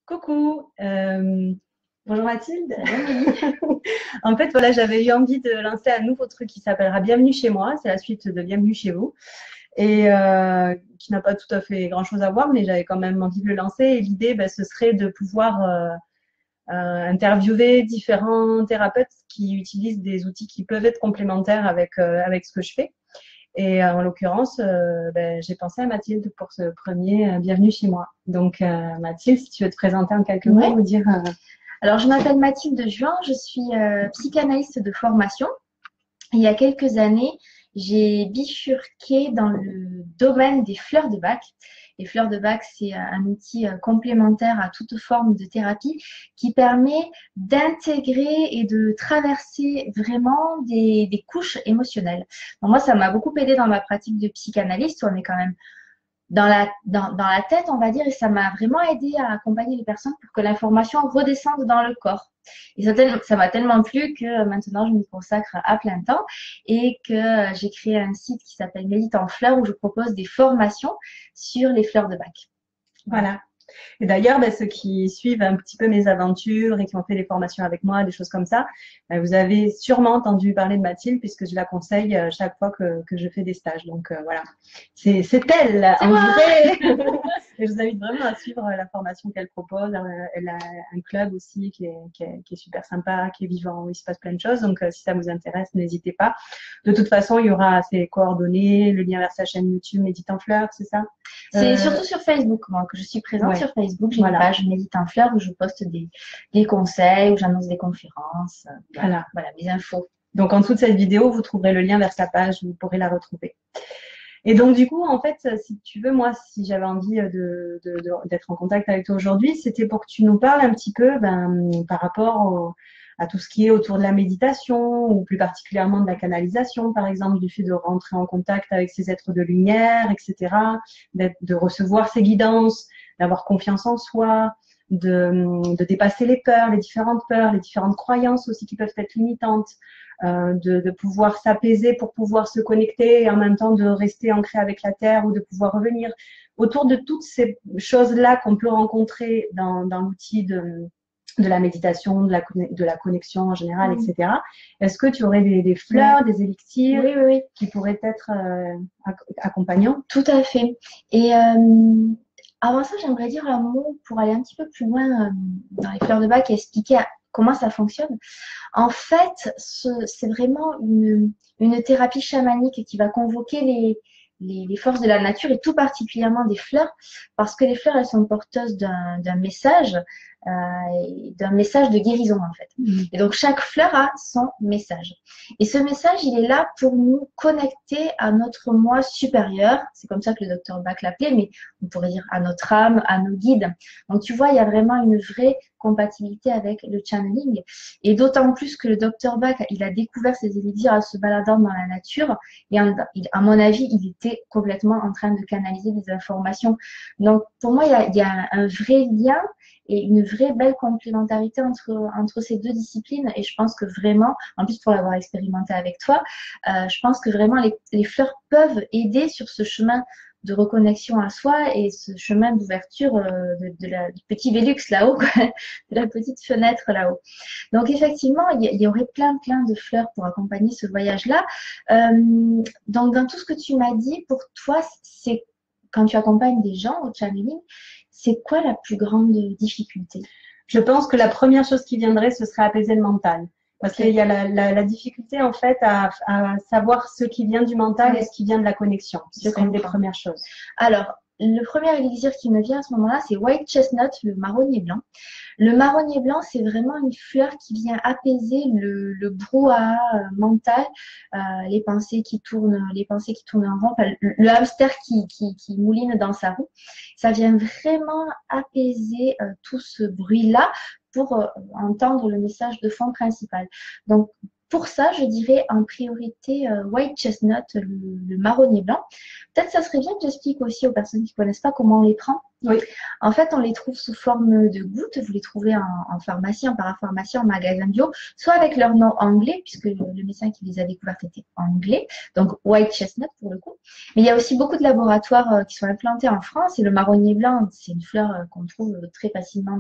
Coucou, bonjour Mathilde. En fait, voilà, j'avais eu envie de lancer un nouveau truc qui s'appellera Bienvenue chez moi. C'est la suite de Bienvenue chez vous et qui n'a pas tout à fait grand-chose à voir, mais j'avais quand même envie de le lancer. Et l'idée, ce serait de pouvoir interviewer différents thérapeutes qui utilisent des outils qui peuvent être complémentaires avec ce que je fais. Et en l'occurrence, j'ai pensé à Mathilde pour ce premier Bienvenue chez moi. Donc, Mathilde, si tu veux te présenter en quelques mots, vous dire. Alors, je m'appelle Mathilde Juin, je suis psychanalyste de formation. Il y a quelques années, j'ai bifurqué dans le domaine des fleurs de bac. Les fleurs de bac, c'est un outil complémentaire à toute forme de thérapie qui permet d'intégrer et de traverser vraiment des couches émotionnelles. Donc, moi, ça m'a beaucoup aidé dans ma pratique de psychanalyste. On est quand même dans la tête, on va dire, et ça m'a vraiment aidé à accompagner les personnes pour que l'information redescende dans le corps. Et ça m'a tellement plu que maintenant, je m'y consacre à plein temps et que j'ai créé un site qui s'appelle Médite en fleurs où je propose des formations sur les fleurs de bac. Voilà. Et d'ailleurs, ceux qui suivent un petit peu mes aventures et qui ont fait des formations avec moi, des choses comme ça, vous avez sûrement entendu parler de Mathilde puisque je la conseille chaque fois que je fais des stages. Donc voilà, c'est elle en vrai. Et je vous invite vraiment à suivre la formation qu'elle propose. Elle a un club aussi qui est super sympa, qui est vivant, où il se passe plein de choses. Donc si ça vous intéresse, n'hésitez pas. De toute façon, il y aura ses coordonnées, le lien vers sa chaîne YouTube Médite en fleurs, c'est ça? C'est surtout sur Facebook, moi, que je suis présente sur Facebook. J'ai une page Médite en fleurs où je poste des conseils, où j'annonce des conférences. Voilà, mes infos. Donc, en dessous de cette vidéo, vous trouverez le lien vers sa page, vous pourrez la retrouver. Et donc, du coup, en fait, si tu veux, moi, si j'avais envie d'être en contact avec toi aujourd'hui, c'était pour que tu nous parles un petit peu par rapport à tout ce qui est autour de la méditation ou plus particulièrement de la canalisation, par exemple, du fait de rentrer en contact avec ces êtres de lumière, etc., de recevoir ces guidances, d'avoir confiance en soi, de dépasser les peurs, les différentes croyances aussi qui peuvent être limitantes, de pouvoir s'apaiser pour pouvoir se connecter et en même temps de rester ancré avec la terre ou de pouvoir revenir autour de toutes ces choses-là qu'on peut rencontrer dans l'outil de la méditation, de la connexion en général, etc. Est-ce que tu aurais des fleurs, des élixirs qui pourraient être accompagnants? Tout à fait. Et avant ça, j'aimerais dire un mot pour aller un petit peu plus loin dans les fleurs de bac et expliquer comment ça fonctionne. En fait, c'est vraiment une thérapie chamanique qui va convoquer les forces de la nature et tout particulièrement des fleurs, parce que les fleurs, elles sont porteuses d'un message de guérison en fait. Et donc chaque fleur a son message. Et ce message, il est là pour nous connecter à notre moi supérieur. C'est comme ça que le docteur Bach l'appelait, mais on pourrait dire à notre âme, à nos guides. Donc tu vois, il y a vraiment une vraie compatibilité avec le channeling. Et d'autant plus que le docteur Bach, il a découvert ces élixirs en se baladant dans la nature. Et à mon avis, il était complètement en train de canaliser des informations. Donc pour moi, il y a un vrai lien et une vraie belle complémentarité entre ces deux disciplines. Et je pense que vraiment, en plus pour l'avoir expérimenté avec toi, je pense que vraiment les fleurs peuvent aider sur ce chemin de reconnexion à soi et ce chemin d'ouverture du petit Vélux là-haut, de la petite fenêtre là-haut. Donc effectivement, il y aurait plein de fleurs pour accompagner ce voyage-là. Donc dans tout ce que tu m'as dit, pour toi, c'est quand tu accompagnes des gens au channeling, c'est quoi la plus grande difficulté? Je pense que la première chose qui viendrait, ce serait apaiser le mental. Parce qu'il y a la difficulté, en fait, à savoir ce qui vient du mental et ce qui vient de la connexion. C'est une des premières choses. Alors, le premier élixir qui me vient à ce moment-là, c'est White Chestnut, le marronnier blanc. Le marronnier blanc, c'est vraiment une fleur qui vient apaiser le brouhaha mental, les pensées qui tournent en rond, le hamster qui mouline dans sa roue. Ça vient vraiment apaiser tout ce bruit-là pour entendre le message de fond principal. Donc, pour ça, je dirais en priorité White Chestnut, le marronnier blanc. Peut-être ça serait bien que j'explique aussi aux personnes qui ne connaissent pas comment on les prend. Oui. En fait, on les trouve sous forme de gouttes. Vous les trouvez en pharmacie, en parapharmacie, en magasin bio, soit avec leur nom anglais, puisque le médecin qui les a découvertes était anglais, donc white chestnut pour le coup. Mais il y a aussi beaucoup de laboratoires qui sont implantés en France. Et le marronnier blanc, c'est une fleur qu'on trouve très facilement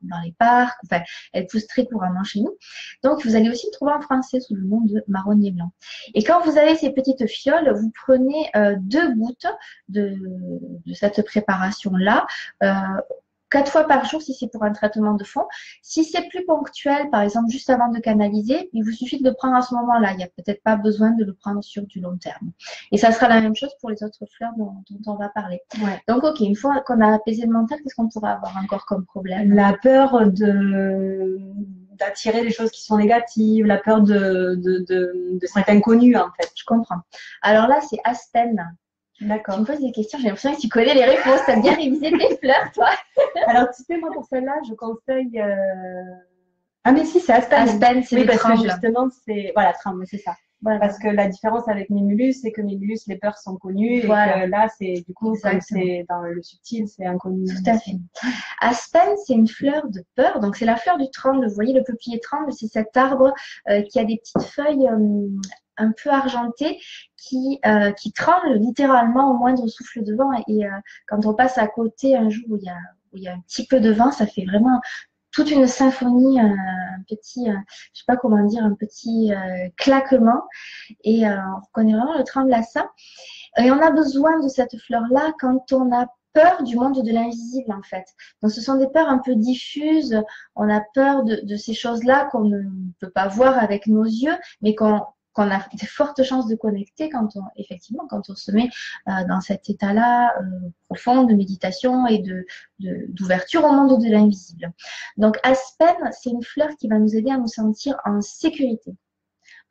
dans les parcs. Enfin, elle pousse très couramment chez nous. Donc, vous allez aussi le trouver en français sous le nom de marronnier blanc. Et quand vous avez ces petites fioles, vous prenez 2 gouttes de cette préparation-là, 4 fois par jour si c'est pour un traitement de fond. Si c'est plus ponctuel, par exemple juste avant de canaliser, il vous suffit de le prendre à ce moment-là. Il n'y a peut-être pas besoin de le prendre sur du long terme. Et ça sera la même chose pour les autres fleurs dont on va parler. Ouais. Donc, ok, une fois qu'on a apaisé le mental, qu'est-ce qu'on pourrait avoir encore comme problème? La peur d'attirer des choses qui sont négatives, la peur de cet inconnu, en fait. Je comprends. Alors là, c'est Aspen. Tu D'accord. me poses des questions, j'ai l'impression que tu connais les réponses. Tu as bien révisé tes fleurs, toi. Alors, tu sais, moi, pour celle-là, je conseille. Ah, mais si, c'est Aspen. Aspen, c'est Oui, les parce que trembles. justement, c'est. Voilà, tremble, c'est ça. Voilà. Parce que la différence avec Mimulus, c'est que Mimulus, les peurs sont connues. Voilà. Et que là, c'est du coup, Exactement. comme c'est dans le subtil, c'est inconnu. Tout à fait. Aspen, c'est une fleur de peur. Donc, c'est la fleur du tremble. Vous voyez, le peuplier tremble, c'est cet arbre qui a des petites feuilles un peu argentées qui tremblent littéralement au moindre souffle de vent. Et quand on passe à côté un jour où il y a un petit peu de vent, ça fait vraiment toute une symphonie, un petit, je sais pas comment dire, un petit claquement. Et on reconnaît vraiment le tremble à ça. Et on a besoin de cette fleur-là quand on a peur du monde de l'invisible, en fait. Donc, ce sont des peurs un peu diffuses. On a peur de ces choses-là qu'on ne peut pas voir avec nos yeux, mais qu'on a de fortes chances de connecter effectivement, quand on se met dans cet état-là profond de méditation et d'ouverture au monde de l'invisible. Donc, Aspen, c'est une fleur qui va nous aider à nous sentir en sécurité,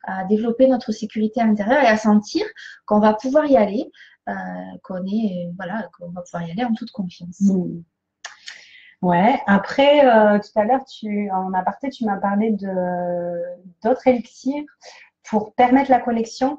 à développer notre sécurité intérieure et à sentir qu'on va pouvoir y aller, qu'on va pouvoir y aller en toute confiance. Mmh. Ouais. Après, tout à l'heure, en aparté, tu m'as parlé d'autres élixirs pour permettre la connexion.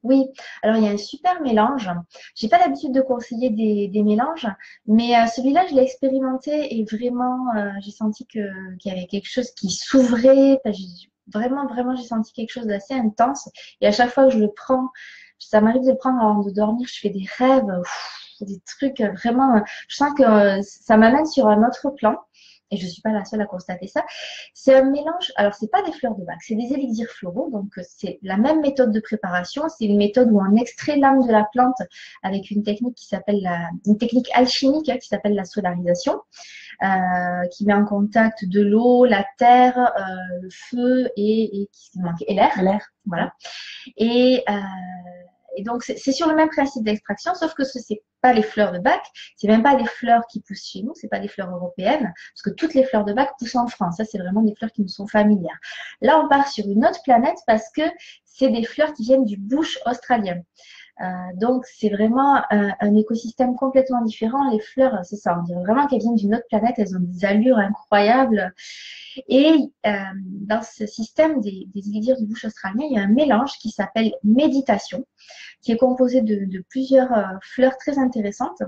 Oui, alors il y a un super mélange. J'ai pas l'habitude de conseiller des mélanges, mais celui-là, je l'ai expérimenté et vraiment, j'ai senti qu'il y avait quelque chose qui s'ouvrait. Enfin, vraiment, j'ai senti quelque chose d'assez intense. Et à chaque fois que je le prends, ça m'arrive de le prendre avant de dormir, je fais des rêves, des trucs vraiment. Je sens que ça m'amène sur un autre plan. Et je ne suis pas la seule à constater ça. C'est un mélange, alors c'est pas des fleurs de bac, c'est des élixirs floraux, donc c'est la même méthode de préparation. C'est une méthode où on extrait l'âme de la plante avec une technique une technique alchimique qui s'appelle la solarisation, qui met en contact de l'eau, la terre, le feu et l'air. L'air. Voilà. Et donc, c'est sur le même principe d'extraction, sauf que ce n'est pas les fleurs de bac, c'est même pas des fleurs qui poussent chez nous, c'est pas des fleurs européennes, parce que toutes les fleurs de bac poussent en France. Ça, c'est vraiment des fleurs qui nous sont familières. Là, on part sur une autre planète parce que c'est des fleurs qui viennent du bush australien. Donc, c'est vraiment un écosystème complètement différent. Les fleurs, c'est ça, on dirait vraiment qu'elles viennent d'une autre planète, elles ont des allures incroyables. Et dans ce système des élixirs du bush australien, il y a un mélange qui s'appelle méditation, qui est composé de plusieurs fleurs très intéressantes,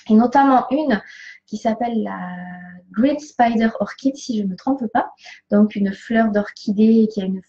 et notamment une qui s'appelle la Great Spider Orchid, si je ne me trompe pas, donc une fleur d'orchidée qui a une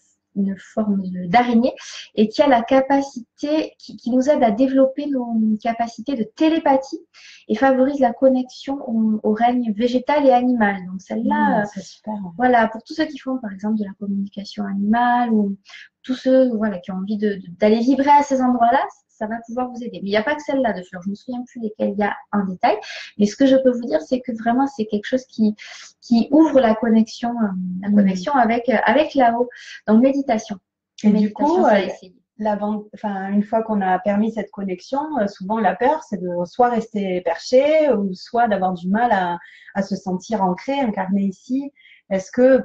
forme d'araignée et qui a la capacité, qui nous aide à développer nos capacités de télépathie et favorise la connexion au règne végétal et animal. Donc celle-là, c'est super. Voilà, pour tous ceux qui font par exemple de la communication animale ou tous ceux qui ont envie d'aller vibrer à ces endroits-là, ça va pouvoir vous aider. Mais il n'y a pas que celle-là de fleurs, je ne me souviens plus lesquelles il y a en détail. Mais ce que je peux vous dire, c'est que vraiment, c'est quelque chose qui ouvre la connexion avec là-haut. Donc, méditation. Et du coup, ça, essayer. Une fois qu'on a permis cette connexion, souvent la peur, c'est de soit rester perché ou soit d'avoir du mal à se sentir ancré, incarné ici. Est-ce que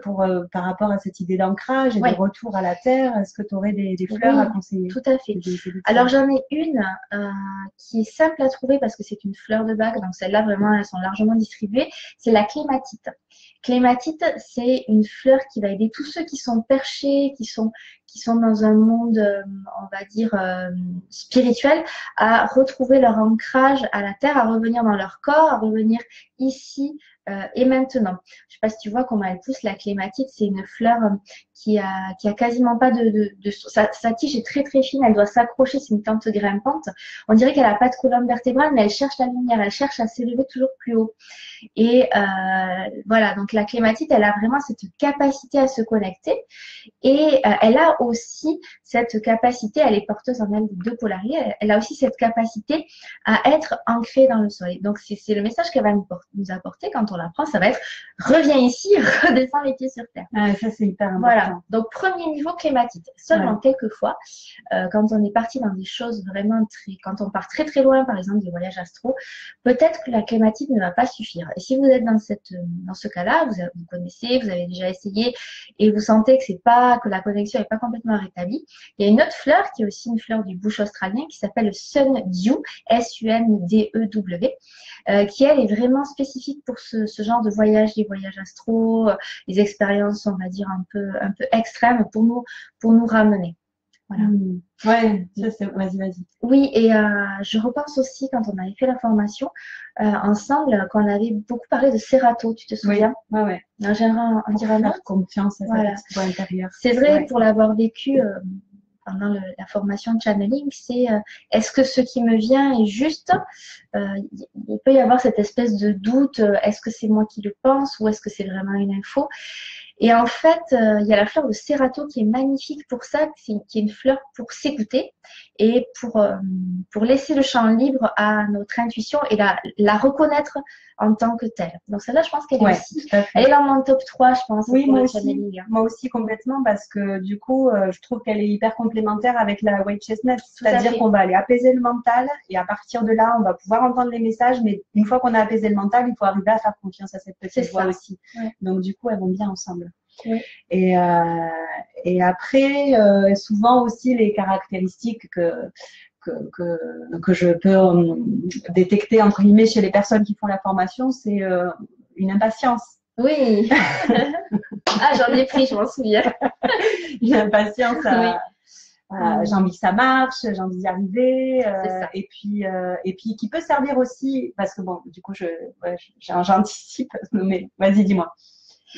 par rapport à cette idée d'ancrage et de retour à la terre, est-ce que tu aurais des fleurs à conseiller? Tout à fait. Alors j'en ai une qui est simple à trouver parce que c'est une fleur de bac, donc celles-là vraiment elles sont largement distribuées. C'est la clématite. Clématite, c'est une fleur qui va aider tous ceux qui sont perchés, qui qui sont dans un monde, on va dire, spirituel, à retrouver leur ancrage à la terre, à revenir dans leur corps, à revenir ici et maintenant. Je sais pas si tu vois comment elle pousse, la clématite. C'est une fleur qui a quasiment pas sa tige est très très fine, elle doit s'accrocher, c'est une plante grimpante. On dirait qu'elle a pas de colonne vertébrale, mais elle cherche la lumière, elle cherche à s'élever toujours plus haut. Et voilà, donc la clématite, elle a vraiment cette capacité à se connecter. Et elle a aussi cette capacité, elle est porteuse en elle de deux polarités, elle a aussi cette capacité à être ancrée dans le sol. Donc c'est le message qu'elle va nous apporter quand on l'apprend, ça va être reviens ici, redescends les pieds sur terre. Ah, ça c'est hyper important. Voilà, donc premier niveau clématite. Seulement quelques fois, quand on est parti dans des choses vraiment quand on part très très loin, par exemple des voyages astro, peut-être que la clématite ne va pas suffire. Et si vous êtes dans ce cas-là, vous connaissez, vous avez déjà essayé et vous sentez que la connexion n'est pas complètement rétablie, il y a une autre fleur qui est aussi une fleur du bush australien qui s'appelle Sundew, Sundew, qui elle est vraiment spécifique pour ce genre de voyage, les voyages astro, les expériences, on va dire, un peu extrêmes pour nous ramener. Voilà. Ouais, ça c'est. Vas-y. Oui, et je repense aussi quand on avait fait la formation ensemble, quand on avait beaucoup parlé de Serato, tu te souviens? Oui, ouais. J'aimerais en dire un autre. Faire confiance à sa petite voix intérieure. C'est vrai, pour l'avoir vécu pendant la formation de channeling, c'est est-ce que ce qui me vient est juste? Il peut y avoir cette espèce de doute, est-ce que c'est moi qui le pense ou est-ce que c'est vraiment une info? Et en fait, il y a la fleur de Serato qui est magnifique pour ça, qui est une fleur pour s'écouter et pour laisser le champ libre à notre intuition et la reconnaître en tant que telle. Donc celle-là, je pense qu'elle est aussi, elle est dans mon top 3, je pense, oui, pour moi le aussi, channeling. moi aussi complètement, parce que du coup, je trouve qu'elle est hyper complémentaire avec la White Chestnut. C'est-à-dire qu'on va aller apaiser le mental et à partir de là, on va pouvoir entendre les messages, mais une fois qu'on a apaisé le mental, il faut arriver à faire confiance à cette petite voix aussi. Ouais. Donc du coup, elles vont bien ensemble. Oui. Et après, souvent aussi les caractéristiques que je peux détecter entre guillemets chez les personnes qui font la formation, c'est une impatience. Oui. Ah, j'en ai pris, je m'en souviens. Une impatience j'ai envie que ça marche, j'ai envie d'y arriver, et puis qui peut servir aussi, parce que bon, du coup, j'anticipe, mais vas-y, dis-moi.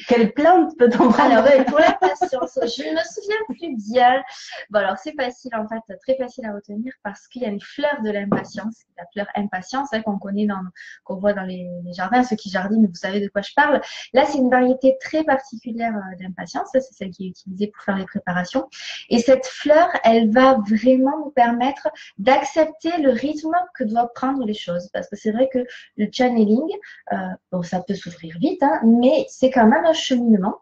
Quelle plante peut-on prendre? Alors, pour la patience, je ne me souviens plus bien. Bon, alors, c'est facile, en fait, très facile à retenir parce qu'il y a une fleur de l'impatience, la fleur impatience, qu'on connaît qu'on voit dans les jardins. Ceux qui jardinent, vous savez de quoi je parle. Là, c'est une variété très particulière d'impatience. C'est celle qui est utilisée pour faire les préparations. Et cette fleur, elle va vraiment nous permettre d'accepter le rythme que doivent prendre les choses. Parce que c'est vrai que le channeling, bon, ça peut s'ouvrir vite, hein, mais c'est quand même un cheminement.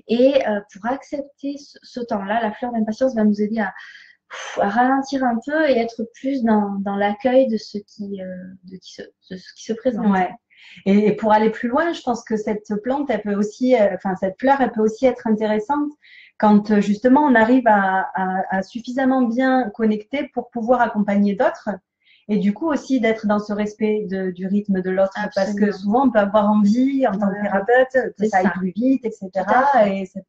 Et pour accepter ce temps-là, la fleur d'impatience va nous aider à ralentir un peu et être plus dans l'accueil de ce qui se présente. Ouais. Et pour aller plus loin, je pense que cette plante, elle peut aussi, cette fleur, elle peut aussi être intéressante quand justement on arrive à suffisamment bien connecter pour pouvoir accompagner d'autres. Et du coup aussi d'être dans ce respect du rythme de l'autre. Parce que souvent on peut avoir envie en tant que thérapeute que ça aille plus vite, etc. Et cette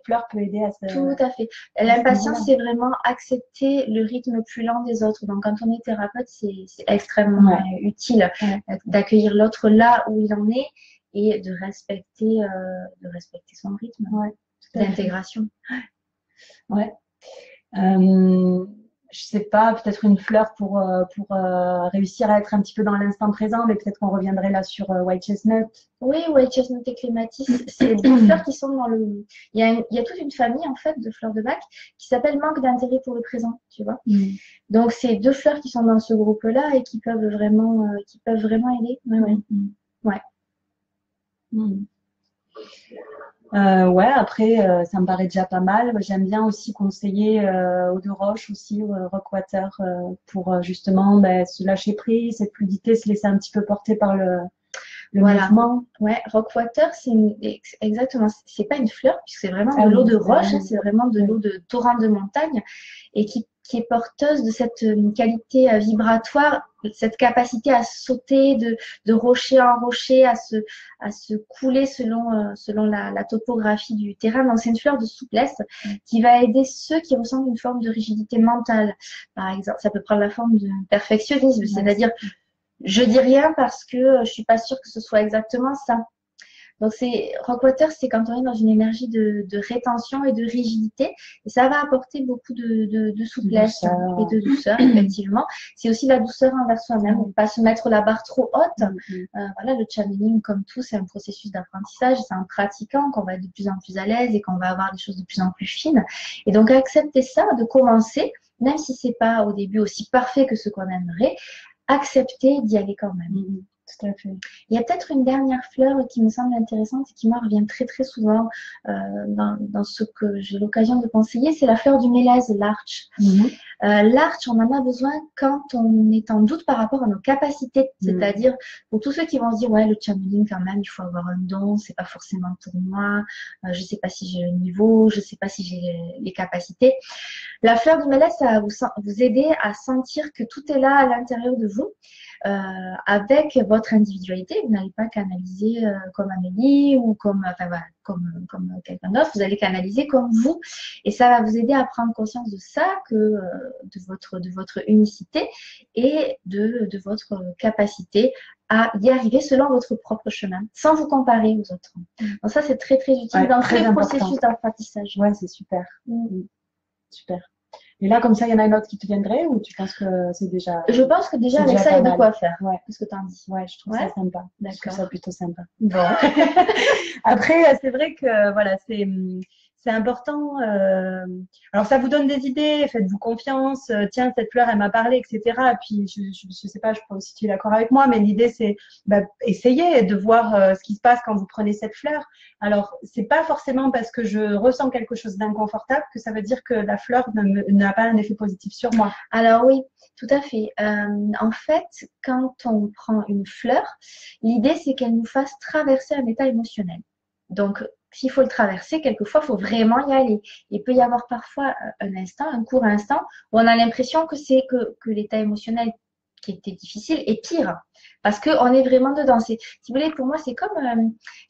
fleur peut aider à ça. Tout à fait. L'impatience, c'est vraiment accepter le rythme plus lent des autres. Donc quand on est thérapeute, c'est extrêmement utile d'accueillir l'autre là où il en est et de respecter son rythme d'intégration. Ouais. Je sais pas, peut-être une fleur pour réussir à être un petit peu dans l'instant présent, mais peut-être qu'on reviendrait là sur White Chestnut. Oui, White Chestnut et Clématis, c'est des fleurs qui sont dans le... Il y a toute une famille, en fait, de fleurs de bac qui s'appelle manque d'intérêt pour le présent, tu vois. Donc, c'est deux fleurs qui sont dans ce groupe-là et qui peuvent vraiment aider. Après, ça me paraît déjà pas mal. J'aime bien aussi conseiller eau de roche aussi, Rockwater, pour justement se lâcher prise, cette fluidité, se laisser un petit peu porter par le mouvement. Ouais, Rockwater, exactement, c'est pas une fleur, puisque c'est vraiment de l'eau de roche, c'est vraiment de l'eau de torrent de montagne, et qui est porteuse de cette qualité vibratoire cette capacité à sauter de rocher en rocher, à se couler selon la topographie du terrain. Donc, c'est une fleur de souplesse qui va aider ceux qui ressentent une forme de rigidité mentale. Par exemple, ça peut prendre la forme de perfectionnisme, c'est-à-dire je dis rien parce que je suis pas sûre que ce soit exactement ça. Donc, Rockwater, c'est quand on est dans une énergie de rétention et de rigidité. Et ça va apporter beaucoup de souplesse et de douceur, effectivement. C'est aussi la douceur envers soi-même. Ne pas se mettre la barre trop haute. Voilà, le channeling, comme tout, c'est un processus d'apprentissage. C'est en pratiquant qu'on va être de plus en plus à l'aise et qu'on va avoir des choses de plus en plus fines. Et donc, accepter ça, de commencer, même si c'est pas au début aussi parfait que ce qu'on aimerait, accepter d'y aller quand même. Tout à fait. Il y a peut-être une dernière fleur qui me semble intéressante et qui moi revient très très souvent dans ce que j'ai l'occasion de conseiller, c'est la fleur du mélèze, l'arche. L'arche, on en a besoin quand on est en doute par rapport à nos capacités, c'est-à-dire pour tous ceux qui vont se dire ouais, le channeling quand même, il faut avoir un don, c'est pas forcément pour moi, je sais pas si j'ai le niveau, je sais pas si j'ai les capacités. La fleur du mélèze, ça va vous aider à sentir que tout est là à l'intérieur de vous. Avec votre individualité, vous n'allez pas canaliser comme Amélie ou comme quelqu'un d'autre, vous allez canaliser comme vous et ça va vous aider à prendre conscience de ça, de votre unicité et de votre capacité à y arriver selon votre propre chemin, sans vous comparer aux autres. Donc ça, c'est très très utile dans tous les processus d'apprentissage. Ouais, c'est super. Super. Et là, comme ça, il y en a une autre qui te viendrait ou tu penses que c'est déjà... Je pense que déjà avec ça, il y a de quoi faire. Qu'est-ce que tu en dis? Ouais, je trouve ça sympa. D'accord. Je trouve ça plutôt sympa. Bon. Après, c'est vrai que voilà, c'est important. Alors, ça vous donne des idées, faites-vous confiance. Tiens, cette fleur, elle m'a parlé, etc. Et puis, je sais pas, je pense si tu es d'accord avec moi, mais l'idée, c'est essayer de voir ce qui se passe quand vous prenez cette fleur. Alors, c'est pas forcément parce que je ressens quelque chose d'inconfortable que ça veut dire que la fleur n'a pas un effet positif sur moi. Alors oui, tout à fait. En fait, quand on prend une fleur, l'idée, c'est qu'elle nous fasse traverser un état émotionnel. Donc, s'il faut le traverser, quelquefois, il faut vraiment y aller. Il peut y avoir parfois un court instant, où on a l'impression que c'est que l'état émotionnel qui était difficile est pire. Parce qu'on est vraiment dedans. Si vous voulez, pour moi, c'est comme,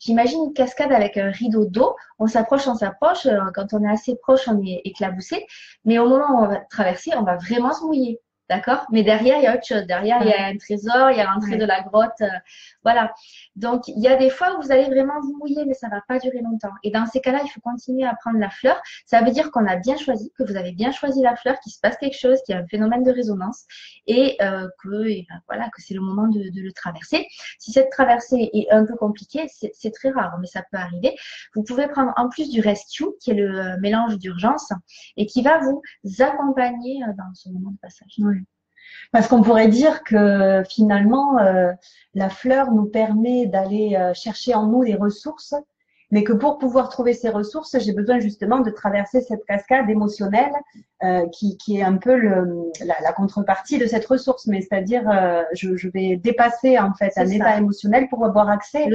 j'imagine une cascade avec un rideau d'eau. On s'approche. Quand on est assez proche, on est éclaboussé. Mais au moment où on va traverser, on va vraiment se mouiller. D'accord? Mais derrière, il y a autre chose. Derrière, il y a un trésor, il y a l'entrée de la grotte. Voilà. Donc, il y a des fois où vous allez vraiment vous mouiller, mais ça va pas durer longtemps. Et dans ces cas-là, il faut continuer à prendre la fleur. Ça veut dire qu'on a bien choisi, que vous avez bien choisi la fleur, qu'il se passe quelque chose, qu'il y a un phénomène de résonance et que c'est le moment de le traverser. Si cette traversée est un peu compliquée, c'est très rare, mais ça peut arriver. Vous pouvez prendre en plus du rescue, qui est le mélange d'urgence et qui va vous accompagner dans ce moment de passage. Parce qu'on pourrait dire que finalement, la fleur nous permet d'aller chercher en nous les ressources, mais que pour pouvoir trouver ces ressources, j'ai besoin justement de traverser cette cascade émotionnelle qui est un peu la contrepartie de cette ressource, mais c'est-à-dire je vais dépasser en fait un état émotionnel pour avoir accès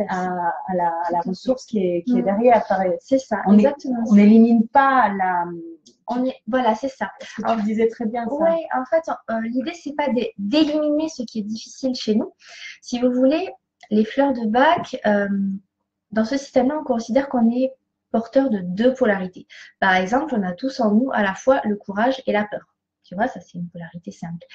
à la ressource qui est derrière. C'est ça, exactement. On n'élimine pas la... Voilà, c'est ça. Ce que tu disais très bien. Oui, en fait, l'idée, c'est pas d'éliminer ce qui est difficile chez nous. Si vous voulez, les fleurs de Bach, dans ce système-là, on considère qu'on est porteur de deux polarités. Par exemple, on a tous en nous à la fois le courage et la peur. Tu vois, ça, c'est une polarité simple.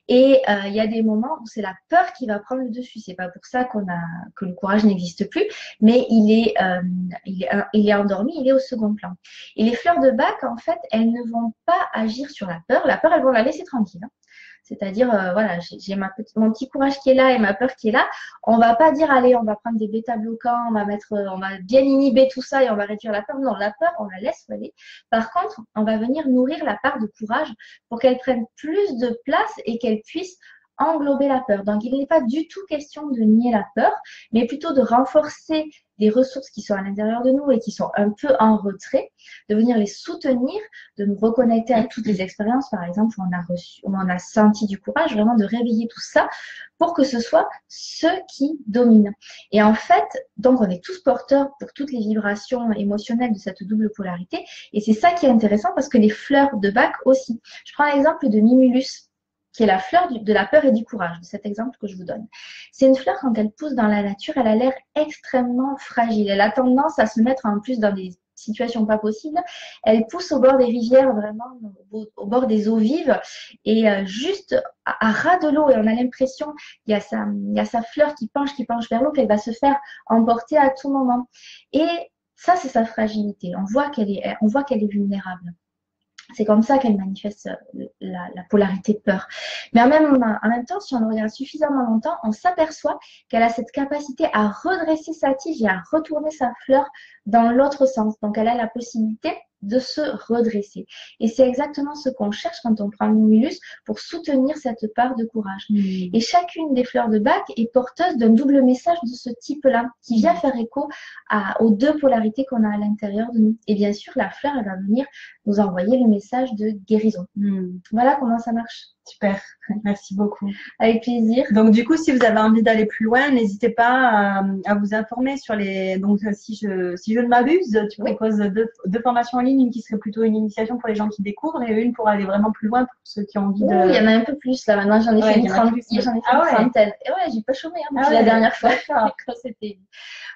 Et il y a des moments où c'est la peur qui va prendre le dessus. C'est pas pour ça que le courage n'existe plus, mais il est endormi, il est au second plan. Et les fleurs de Bach, en fait, elles ne vont pas agir sur la peur. La peur, elles vont la laisser tranquille. C'est-à-dire, voilà, j'ai mon petit courage qui est là et ma peur qui est là. On va pas dire, allez, on va prendre des bêta-bloquants, on va bien inhiber tout ça et on va réduire la peur. Non, la peur, on la laisse aller. Par contre, on va venir nourrir la part de courage pour qu'elle prenne plus de place et qu'elle puisse englober la peur. Donc, il n'est pas du tout question de nier la peur, mais plutôt de renforcer des ressources qui sont à l'intérieur de nous et qui sont un peu en retrait, de venir les soutenir, de nous reconnecter à toutes les expériences, par exemple, où on a senti du courage, vraiment de réveiller tout ça pour que ce soit ce qui domine. Et en fait, donc, on est tous porteurs pour toutes les vibrations émotionnelles de cette double polarité. Et c'est ça qui est intéressant parce que les fleurs de Bach aussi. Je prends l'exemple de Mimulus. qui est la fleur de la peur et du courage, de cet exemple que je vous donne. C'est une fleur, quand elle pousse dans la nature, elle a l'air extrêmement fragile. Elle a tendance à se mettre en plus dans des situations pas possibles. Elle pousse au bord des rivières, vraiment au bord des eaux vives, et juste à ras de l'eau. Et on a l'impression, il y a sa fleur qui penche vers l'eau, qu'elle va se faire emporter à tout moment. Et ça, c'est sa fragilité. On voit qu'elle est vulnérable. C'est comme ça qu'elle manifeste la polarité de peur. Mais en même temps, si on le regarde suffisamment longtemps, on s'aperçoit qu'elle a cette capacité à redresser sa tige et à retourner sa fleur dans l'autre sens. Donc, elle a la possibilité de se redresser. Et c'est exactement ce qu'on cherche quand on prend le Humulus pour soutenir cette part de courage. Et chacune des fleurs de bac est porteuse d'un double message de ce type-là, qui vient faire écho aux deux polarités qu'on a à l'intérieur de nous. Et bien sûr, la fleur, elle va venir nous envoyer le message de guérison. Voilà comment ça marche. Super, merci beaucoup. Avec plaisir. Donc du coup, si vous avez envie d'aller plus loin, n'hésitez pas à vous informer sur les. Donc si je ne m'abuse, tu proposes deux formations en ligne, une qui serait plutôt une initiation pour les gens qui découvrent et une pour aller vraiment plus loin pour ceux qui ont envie de. Il y en a un peu plus là. Maintenant, j'en ai fait une trentaine. Et ouais, j'ai pas chômé depuis la dernière fois. Quand c'était.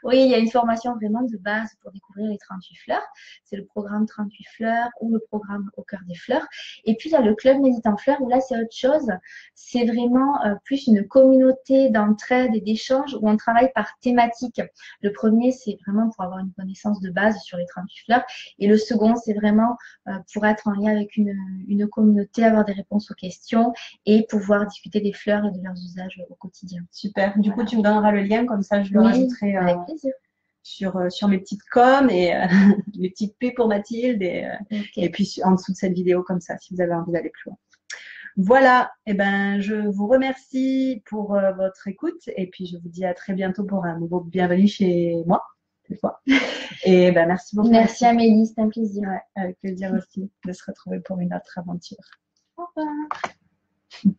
Oui, il y a une formation vraiment de base pour découvrir les 38 fleurs. C'est le programme 38 fleurs ou le programme Au cœur des fleurs. Et puis, il y a le club Méditant Fleurs où là, c'est autre chose. C'est vraiment plus une communauté d'entraide et d'échange où on travaille par thématique. Le premier, c'est vraiment pour avoir une connaissance de base sur les 38 fleurs. Et le second, c'est vraiment pour être en lien avec une communauté, avoir des réponses aux questions et pouvoir discuter des fleurs et de leurs usages au quotidien. Super. Du coup, tu me donneras le lien, comme ça, je le rajouterai. Avec plaisir. Sur mes petites coms et mes petites pubs pour Mathilde et puis en dessous de cette vidéo comme ça si vous avez envie d'aller plus loin. Voilà, et ben je vous remercie pour votre écoute et puis je vous dis à très bientôt pour un nouveau bienvenue chez moi cette fois. Et ben merci beaucoup. Merci Amélie, c'est un plaisir. Ouais, avec plaisir aussi de se retrouver pour une autre aventure. Au revoir.